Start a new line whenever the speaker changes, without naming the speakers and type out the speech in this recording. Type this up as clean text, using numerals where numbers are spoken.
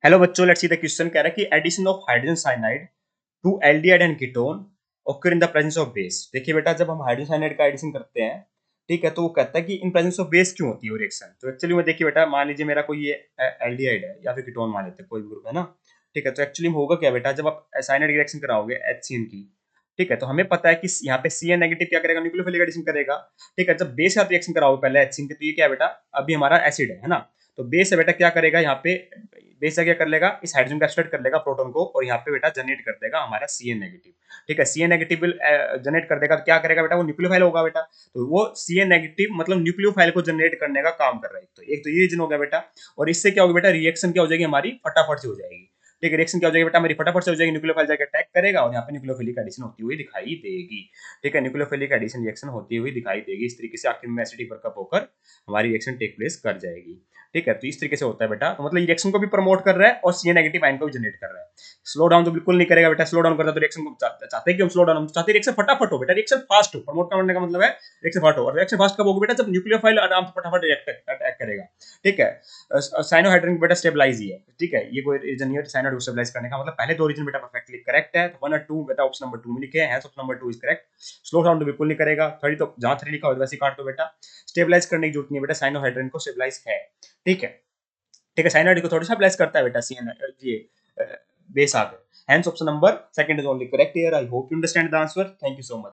Hello बच्चों, let's see the question. कह रहा है कि addition of hydrogen cyanide to aldehyde and ketone occur in the presence of base. देखिए बेटा, जब हम हाइड्रोजन साइनाइड का एडिशन करते हैं, ठीक है, तो वो कहता है कि इन प्रेजेंस ऑफ बेस क्यों होती है वो रिएक्शन। तो एक्चुअली में देखिए बेटा, मान लीजिए मेरा कोई ये एल्डिहाइड है या फिर कीटोन मान लेते हैं, कोई ग्रुप है ना, ठीक है। तो एक्चुअली में होगा क्या बेटा, जब आप साइनाइड की रिएक्शन कराओगे HCN की, ठीक है, तो हमें पता है कि यहाँ पे CN नेगेटिव क्या करेगा, न्यूक्लियोफिलिक एडिशन करेगा, ठीक है। जब बेस के साथ रिएक्शन कराओगे पहले HCN के, तो ये क्या है बेटा, अभी हमारा एसिड है ना। तो बेस है बेटा, क्या करेगा यहाँ पे, बेस क्या कर लेगा, इस हाइड्रोजन को एक्सट्रैक्ट कर लेगा प्रोटॉन को, और यहाँ पे बेटा जनरेट कर देगा हमारा CN नेगेटिव, ठीक है। CN नेगेटिव जनरेट कर देगा, तो क्या करेगा बेटा, वो न्यूक्लियोफाइल होगा बेटा। तो वो CN नेगेटिव मतलब न्यूक्लियोफाइल को जनरेट करने का काम कर रहा है। तो एक तो ये रीजन हो गया बेटा। और इससे क्या होगा बेटा, रिएक्शन क्या हो जाएगी हमारी, फटाफट से हो जाएगी, ठीक है। रिएक्शन क्या हो जाएगी बेटा, हमारी फटाफट से हो जाएगी, न्यूक्लियोफाइल जाकर अटैक करेगा और यहाँ पे न्यूक्लियोफिलिक एडिशन होती हुई दिखाई देगी, ठीक है। न्यूक्लियोफिलिक एडिशन रिएक्शन होती हुई दिखाई देगी। इस तरीके से आखिर में एसिडिक वर्कअप होकर हमारी रिएक्शन टेक प्लेस कर जाएगी, ठीक है। तो इस तरीके से होता है बेटा। तो मतलब रिएक्शन को भी प्रमोट कर रहा है और CN नेगेटिव आयन को भी जनरेट कर रहा है। स्लो डाउन तो बिल्कुल नहीं करेगा बेटा। स्लो डाउन करता तो रिएक्शन को चाहते हैं कि हम स्लो डाउन, हम चाहते हैं रिएक्शन फटाफट हो बेटा, रिएक्शन फास्ट हो। प्रमोट करने का मतलब है रिएक्शन फास्ट हो। और रिएक्शन फास्ट कब होगी बेटा, जब न्यूक्लियोफाइल आराम से फटाफट अटैक करेगा, ठीक है। साइनोहाइड्रिन बेटा स्टेबलाइज ही है, ठीक है। ये कोई रीजन नहीं है साइनोहाइड को स्टेबलाइज करने का। मतलब पहले दो रीजन बेटा परफेक्टली करेक्ट है। 1 और 2 बेटा ऑप्शन नंबर 2 में लिखे हैं, option number 2 is correct. Slow down तो बिल्कुल नहीं करेगा। थर्ड तो जहां 3 लिखा हो वैसे काट दो बेटा। स्टेबलाइज करने की जरूरत नहीं है बेटा, साइनोहाइड्रिन को स्टेबलाइज है, ठीक है, ठीक है। साइनाइड को थोड़ा सा प्लेस करता है बेटा CN ये बेस आकर। Hence option number second is only correct here. I hope you understand the answer. Thank you so much.